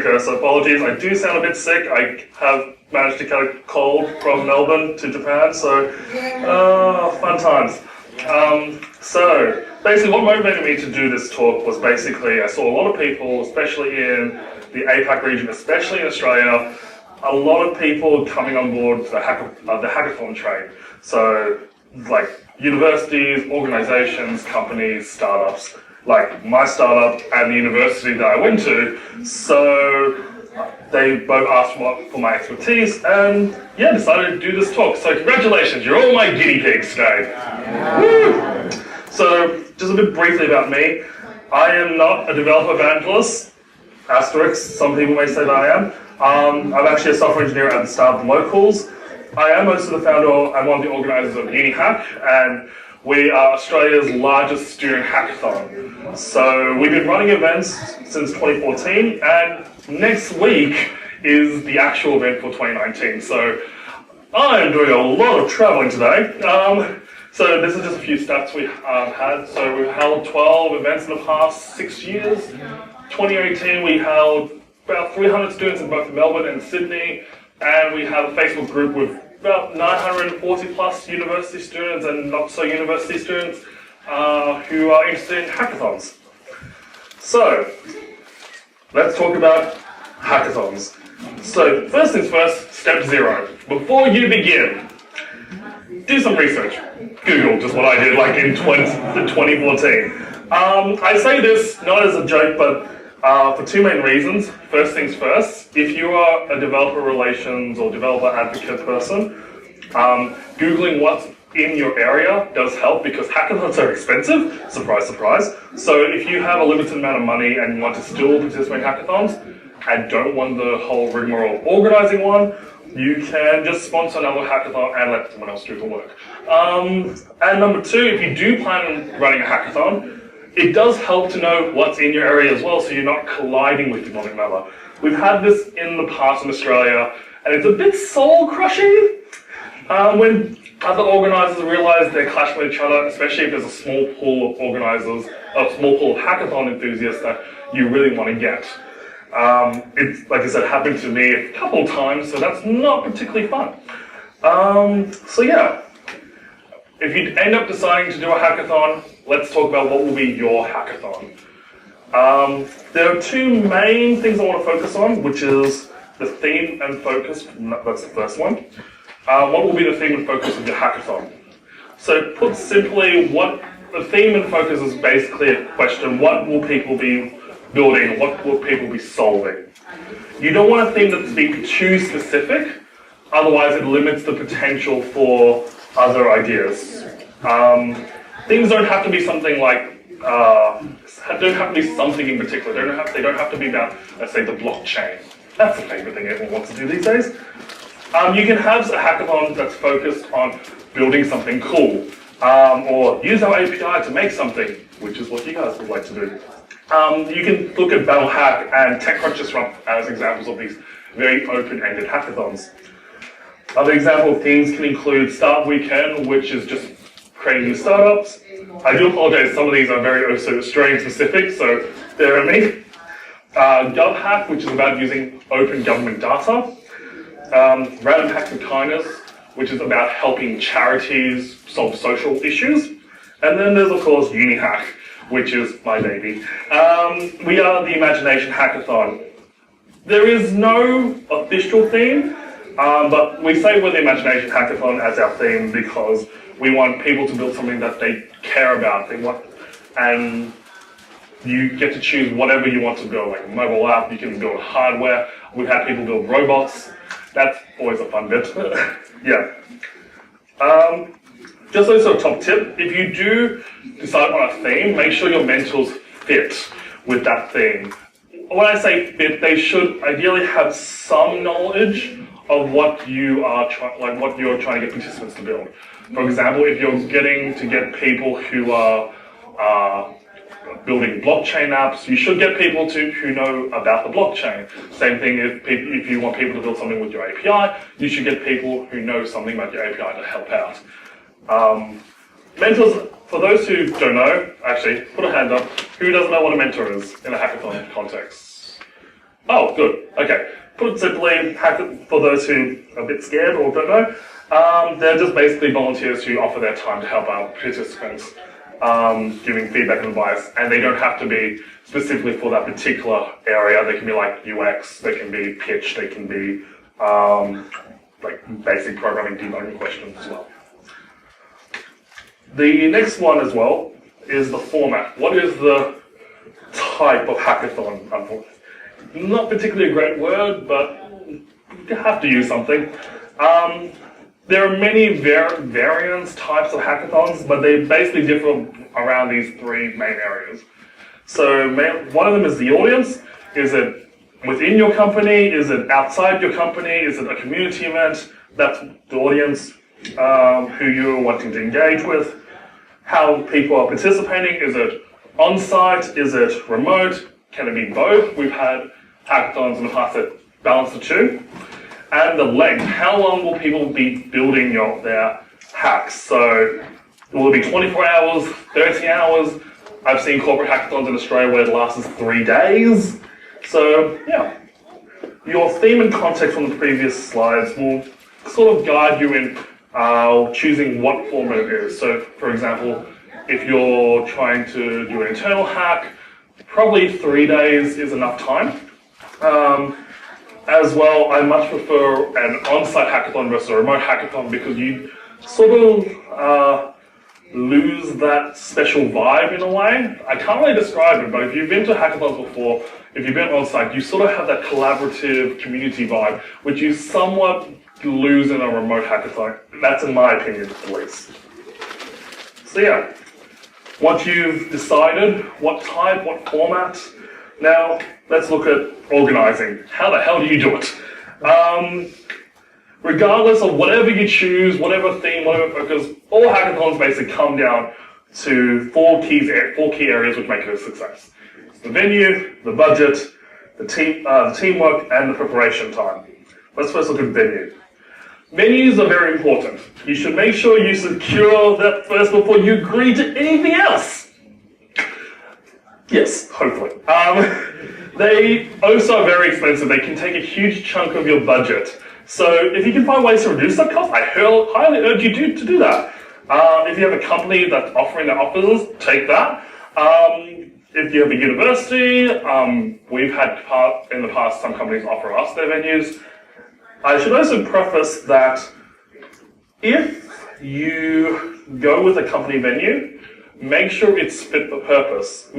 Africa, so apologies. I do sound a bit sick. I have managed to get a cold from Melbourne to Japan, so fun times. So basically what motivated me to do this talk was basically I saw a lot of people, especially in the APAC region, especially in Australia, a lot of people coming on board the hackathon train. So like universities, organizations, companies, startups, like my startup and the university that I went to. So they both asked for my expertise and decided to do this talk. So congratulations, you're all my guinea pigs today. Woo! So just a bit briefly about me. I am not a developer evangelist, asterisk, some people may say that I am. I'm actually a software engineer at the Startup Locals. I am also the founder and one of the organisers of UNIHACK, and we are Australia's largest student hackathon. So we've been running events since 2014, and next week is the actual event for 2019. So I'm doing a lot of traveling today. So this is just a few stats we had. So we've held 12 events in the past 6 years. 2018 we held about 300 students in both Melbourne and Sydney, and we have a Facebook group with about 940 plus university students and not so university students who are interested in hackathons. So let's talk about hackathons. So first things first, step 0. Before you begin, do some research. Google, just what I did like in 2014. I say this not as a joke, but for two main reasons. First things first, if you are a developer relations or developer advocate person, Googling what's in your area does help because hackathons are expensive, surprise, surprise. So if you have a limited amount of money and you want to still participate in hackathons and don't want the whole rigmarole of organizing one, you can just sponsor another hackathon and let someone else do the work. And number two, if you do plan on running a hackathon, it does help to know what's in your area as well, so you're not colliding with one another. We've had this in the past in Australia, and it's a bit soul-crushing when other organisers realise they're clashing with each other, especially if there's a small pool of organisers, a small pool of hackathon enthusiasts that you really want to get. It's, like I said, happened to me a couple of times, so that's not particularly fun. So yeah, if you end up deciding to do a hackathon, let's talk about what will be your hackathon. There are two main things I want to focus on, which is the theme and focus. That's the first one. What will be the theme and focus of your hackathon? So put simply, what the theme and focus is basically a question: what will people be building? What will people be solving? You don't want a theme that's be too specific, otherwise it limits the potential for other ideas. Things don't have to be something like, don't have to be something in particular. They don't have to be about, let's say, the blockchain. That's the favorite thing everyone wants to do these days. You can have a hackathon that's focused on building something cool, or use our API to make something, which is what you guys would like to do. You can look at BattleHack and TechCrunch Disrupt as examples of these very open-ended hackathons. Other example of themes can include Startup Weekend, which is just creating new startups. I do apologize, some of these are very Australian specific, so bear with me. GovHack, which is about using open government data. Random Hacks of Kindness, which is about helping charities solve social issues. And then there's, of course, UNIHACK, which is my baby. We are the Imagination Hackathon. There is no official theme, but we say we're the Imagination Hackathon as our theme because we want people to build something that they care about. And you get to choose whatever you want to build, like a mobile app, you can build hardware. We've had people build robots. That's always a fun bit. Yeah. Just also a top tip, if you do decide on a theme, make sure your mentors fit with that theme. When I say fit, they should ideally have some knowledge of what you are what you're trying to get participants to build. For example, if you're getting to get people who are building blockchain apps, you should get people who know about the blockchain. Same thing if you want people to build something with your API, you should get people who know something about your API to help out. Mentors, for those who don't know, actually, put a hand up. Who doesn't know what a mentor is in a hackathon context? Oh, good. Okay. Put it simply, for those who are a bit scared or don't know, they're just basically volunteers who offer their time to help out participants, giving feedback and advice, and they don't have to be specifically for that particular area. They can be like UX, they can be pitch, they can be like basic programming debugging questions as well. The next one as well is the format. What is the type of hackathon? Not particularly a great word, but you have to use something. There are many variants, types of hackathons, but they basically differ around these three main areas. So one of them is the audience. Is it within your company? Is it outside your company? Is it a community event? That's the audience, who you're wanting to engage with. How people are participating. Is it on-site? Is it remote? Can it be both? We've had hackathons in the past that balance the two. And the length. How long will people be building their hacks? So will it be 24 hours, 30 hours? I've seen corporate hackathons in Australia where it lasts 3 days. So yeah, your theme and context from the previous slides will sort of guide you in choosing what format it is. So for example, if you're trying to do an internal hack, probably 3 days is enough time. As well, I much prefer an on-site hackathon versus a remote hackathon because you sort of lose that special vibe in a way. I can't really describe it, but if you've been to hackathons before, if you've been on-site, you sort of have that collaborative community vibe, which you somewhat lose in a remote hackathon. That's in my opinion, at least. So yeah, once you've decided what type, what format, now let's look at organizing. How the hell do you do it? Regardless of whatever you choose, whatever theme, whatever focus, all hackathons basically come down to four key areas which make it a success. It's the venue, the budget, the teamwork, and the preparation time. Let's first look at venue. Venues are very important. You should make sure you secure that first before you agree to anything else. Yes, hopefully. They also are very expensive. They can take a huge chunk of your budget. So if you can find ways to reduce that cost, I highly urge you to do that. If you have a company that's offering their offers, take that. If you have a university, we've had in the past some companies offer us their venues. I should also preface that if you go with a company venue, make sure it's fit for purpose.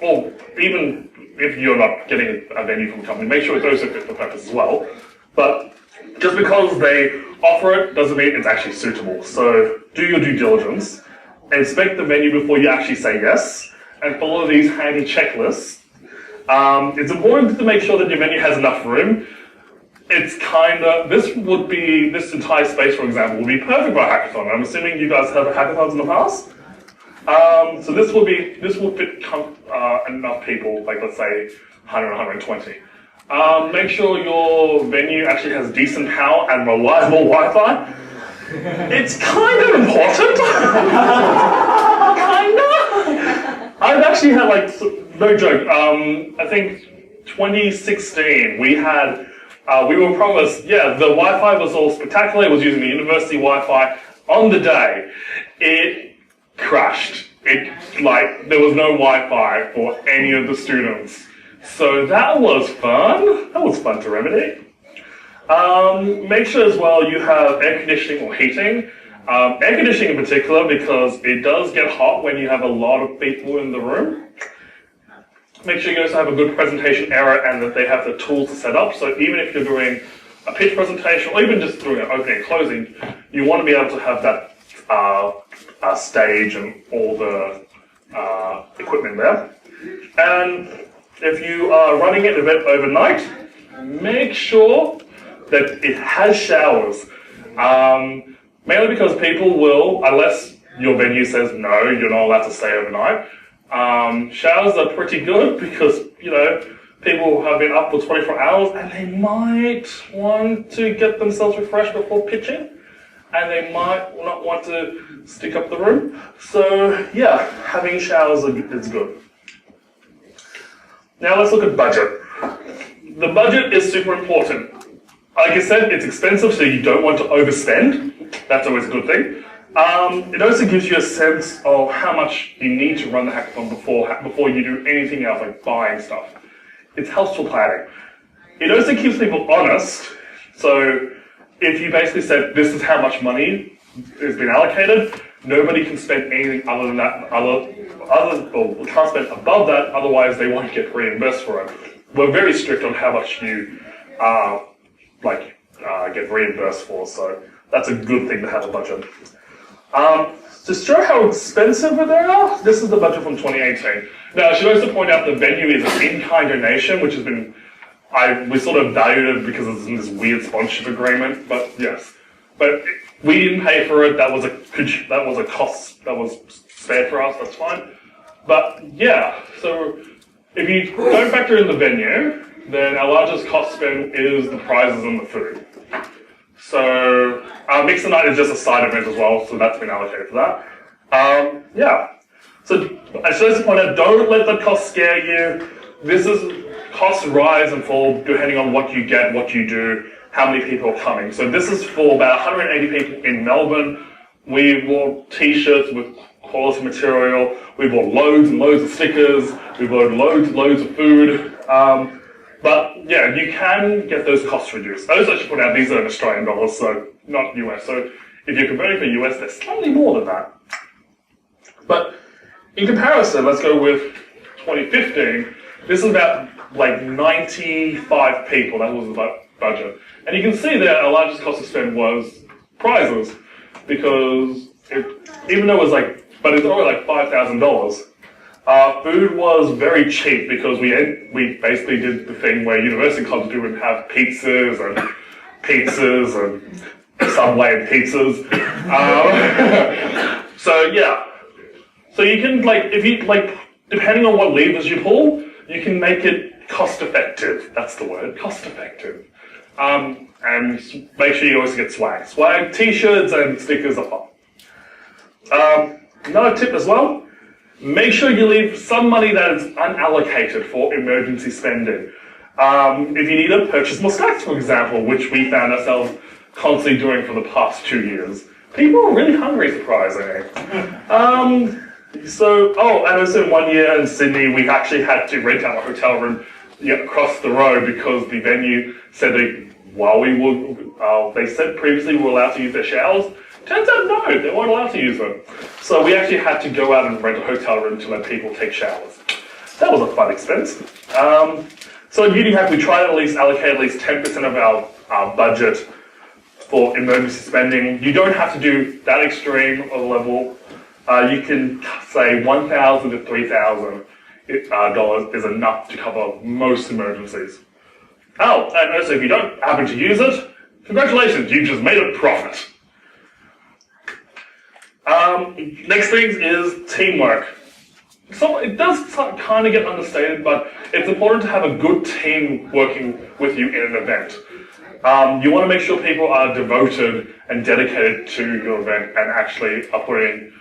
Or even if you're not getting a venue from a company, make sure it's also fit for purpose as well. But just because they offer it doesn't mean it's actually suitable. So do your due diligence, inspect the venue before you actually say yes, and follow these handy checklists. It's important to make sure that your venue has enough room. This entire space, for example, would be perfect for a hackathon. I'm assuming you guys have hackathons in the past. So this will fit enough people, like let's say 100, 120. Make sure your venue actually has decent power and reliable Wi-Fi. It's kind of important. Kinda. I've actually had no joke. I think 2016 we were promised, the Wi-Fi was all spectacular. It was using the university Wi-Fi. On the day, it crashed. There was no Wi-Fi for any of the students. So that was fun. That was fun to remedy. Make sure as well you have air conditioning or heating. Air conditioning in particular because it does get hot when you have a lot of people in the room. Make sure you also have a good presentation area and that they have the tools to set up. So even if you're doing a pitch presentation or even just doing an opening and closing, you want to be able to have that stage and all the equipment there. And if you are running an event overnight, make sure that it has showers. Mainly because people will, unless your venue says no, you're not allowed to stay overnight. Showers are pretty good because, people have been up for 24 hours and they might want to get themselves refreshed before pitching. And they might not want to stick up the room. So yeah, having showers is good. Now let's look at budget. the budget is super important. Like I said, it's expensive, so you don't want to overspend. That's always a good thing. It also gives you a sense of how much you need to run the hackathon before you do anything else, like buying stuff. It's helpful planning. It also keeps people honest. So if you basically said, this is how much money has been allocated, nobody can spend anything other than that, or can't spend above that, otherwise they won't get reimbursed for it. We're very strict on how much you get reimbursed for, so that's a good thing to have a budget. To show how expensive they are, this is the budget from 2018. Now, I should also point out the venue is an in-kind donation, which has been, we sort of valued it because it's in this weird sponsorship agreement, but yes. But we didn't pay for it, that was a cost that was spared for us, that's fine. But yeah, so if you don't factor in the venue, then our largest cost spend is the prizes and the food. So our Mix the Night is just a side event as well, so that's been allocated for that. Yeah. So I should also point out, don't let the cost scare you. Costs rise and fall depending on what you get, what you do, how many people are coming. So this is for about 180 people in Melbourne. We bought t-shirts with quality material. We bought loads and loads of stickers. We bought loads and loads of food. But yeah, you can get those costs reduced. I also should point out these are in Australian dollars, so not US. So if you're converting for US, they're slightly more than that. But in comparison, let's go with 2015. This is about like 95 people. That was the budget. And you can see that our largest cost to spend was prizes, because even though it was but it's only like $5,000. Food was very cheap because we basically did the thing where university clubs do and have pizzas and Subway and pizzas. So yeah, so you can depending on what levers you pull, you can make it cost effective. That's the word, cost effective. And make sure you always get swag. Swag, t-shirts and stickers are fun. Another tip as well, make sure you leave some money that is unallocated for emergency spending. If you need to purchase more snacks, for example, which we found ourselves constantly doing for the past 2 years. People are really hungry, surprisingly. And also 1 year in Sydney, we actually had to rent out a hotel room across the road because the venue said they said previously we were allowed to use their showers. Turns out no, they weren't allowed to use them. So we actually had to go out and rent a hotel room to let people take showers. That was a fun expense. So at UNIHACK, we try to at least allocate at least 10% of our budget for emergency spending. You don't have to do that extreme of a level. You can say $1,000 to $3,000 is enough to cover most emergencies. Oh, and also if you don't happen to use it, congratulations, you just made a profit. Next thing is teamwork. So it does kind of get understated, but it's important to have a good team working with you in an event. You want to make sure people are devoted and dedicated to your event and actually are putting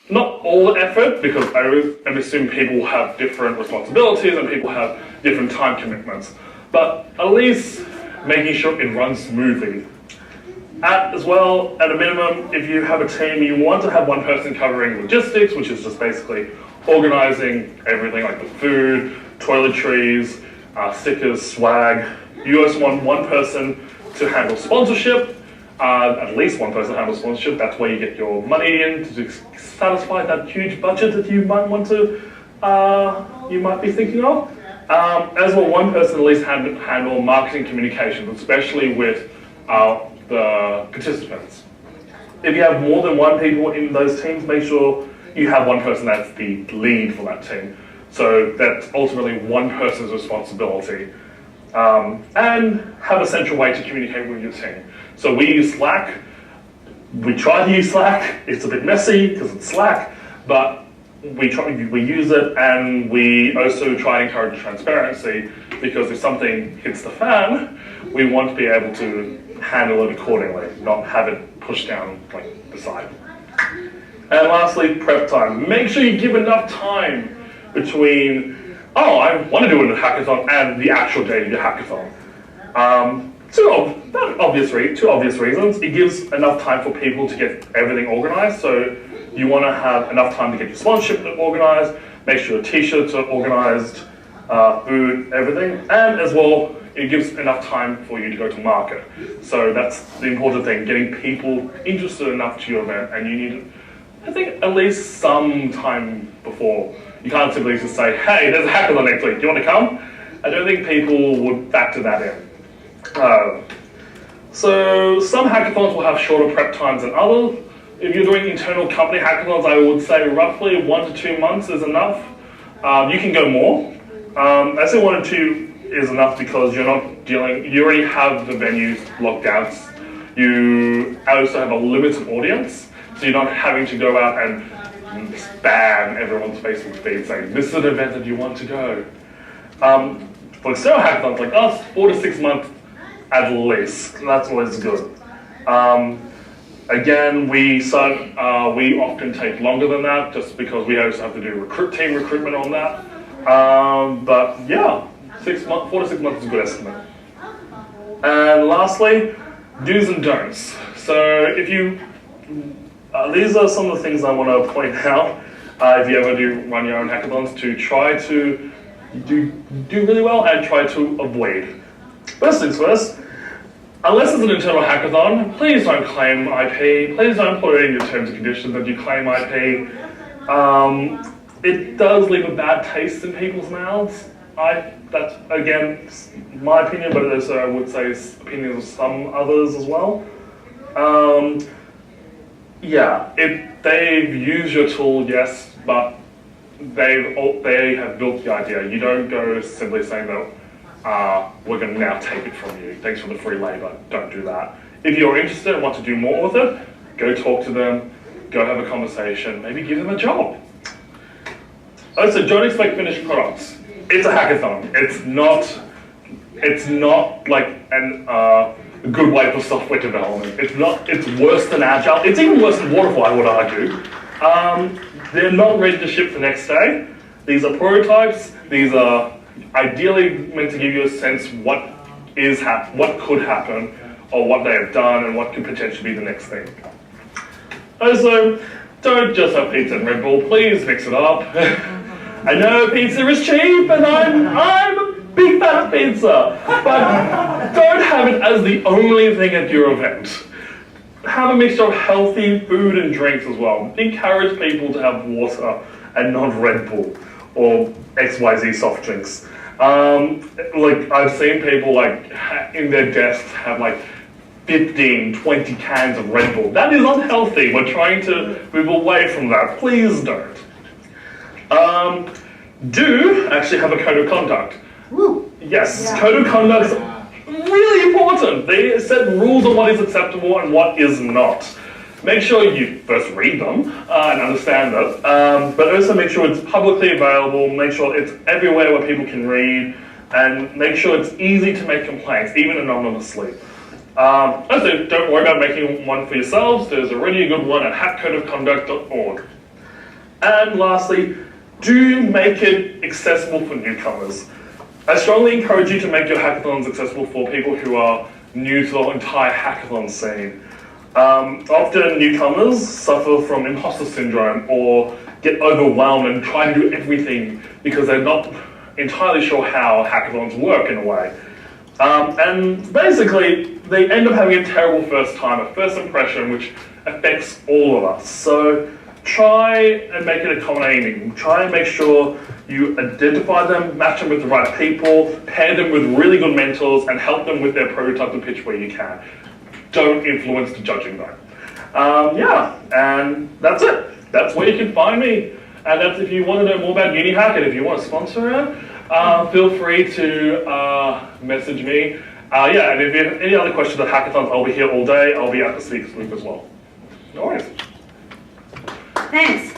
not all the effort, because I assume people have different responsibilities and people have different time commitments, but at least making sure it runs smoothly. As well, at a minimum, if you have a team, you want to have one person covering logistics, which is just basically organizing everything like the food, toiletries, stickers, swag. You also want one person to handle sponsorship, at least one person handles sponsorship. That's where you get your money in to satisfy that huge budget that you might want to, you might be thinking of. As well, one person at least handle marketing communications, especially with the participants. If you have more than one people in those teams, make sure you have one person that's the lead for that team. So that's ultimately one person's responsibility. And have a central way to communicate with your team. So we use Slack. We try to use Slack. It's a bit messy because it's Slack, but we use it, and we also try to encourage transparency, because if something hits the fan, we want to be able to handle it accordingly, not have it pushed down like the side. And lastly, prep time. Make sure you give enough time between oh, I want to do a hackathon and the actual day of your hackathon. Two obvious reasons. It gives enough time for people to get everything organized. So you want to have enough time to get your sponsorship organized, make sure your t-shirts are organized, food, everything. And as well, it gives enough time for you to go to market. So that's the important thing, getting people interested enough to your event. And you need, I think, at least some time before. You can't simply just say, hey, there's a hackathon next week, do you want to come? I don't think people would factor that in. So some hackathons will have shorter prep times than others. If you're doing internal company hackathons, I would say roughly 1 to 2 months is enough. You can go more. I say 1 to 2 is enough because you're not dealing, you already have the venues locked out. You also have a limited audience, so you're not having to go out and spam everyone's Facebook feed saying, this is an event that you want to go. For external hackathons like us, 4 to 6 months at least. That's always good. Again, we often take longer than that just because we also have to do team recruitment on that. But yeah, 4 to 6 months is a good estimate. And lastly, do's and don'ts. So if you, these are some of the things I want to point out if you ever do run your own hackathons, to try to do really well and try to avoid. First things first, unless it's an internal hackathon, please don't claim IP. Please don't put it in your terms and conditions that you claim IP. It does leave a bad taste in people's mouths. That's, again, my opinion, but also I would say it's opinions of some others as well. Yeah, they've used your tool, yes, but they have built the idea. You don't go simply saying that we're going to now take it from you. Thanks for the free labor. Don't do that. If you're interested and want to do more with it, go talk to them, go have a conversation, maybe give them a job. Also, don't expect finished products. It's a hackathon. It's not like a good way for software development. It's worse than Agile. It's even worse than Waterfall, I would argue. They're not ready to ship the next day. These are prototypes. These are ideally meant to give you a sense what could happen, or what they have done, and what could potentially be the next thing. Also, don't just have pizza and Red Bull. Please mix it up. I know pizza is cheap, and I'm a big fan of pizza, but don't have it as the only thing at your event. Have a mixture of healthy food and drinks as well. Encourage people to have water and not Red Bull or XYZ soft drinks. Like I've seen people like in their desks have like 15, 20 cans of Red Bull. That is unhealthy. We're trying to move away from that. Please don't. Do actually have a code of conduct. Woo. Yes, yeah. Code of conduct is really important. They set rules on what is acceptable and what is not. Make sure you first read them and understand them, but also make sure it's publicly available, make sure it's everywhere where people can read, and make sure it's easy to make complaints, even anonymously. Also, don't worry about making one for yourselves. There's already a good one at hackcodeofconduct.org. And lastly, do make it accessible for newcomers. I strongly encourage you to make your hackathons accessible for people who are new to the entire hackathon scene. Often newcomers suffer from imposter syndrome or get overwhelmed and try to do everything because they're not entirely sure how hackathons work in a way. And basically, they end up having a terrible first time, a first impression, which affects all of us. So try and make it accommodating. Try and make sure you identify them, match them with the right people, pair them with really good mentors, and help them with their prototype and pitch where you can. Don't influence the judging though. Yeah, and that's it. That's where you can find me. And that's if you want to know more about UNIHACK and if you want to sponsor it, feel free to message me. Yeah, and if you have any other questions about hackathons, I'll be here all day. I'll be at the speakers booth as well. No worries. Thanks.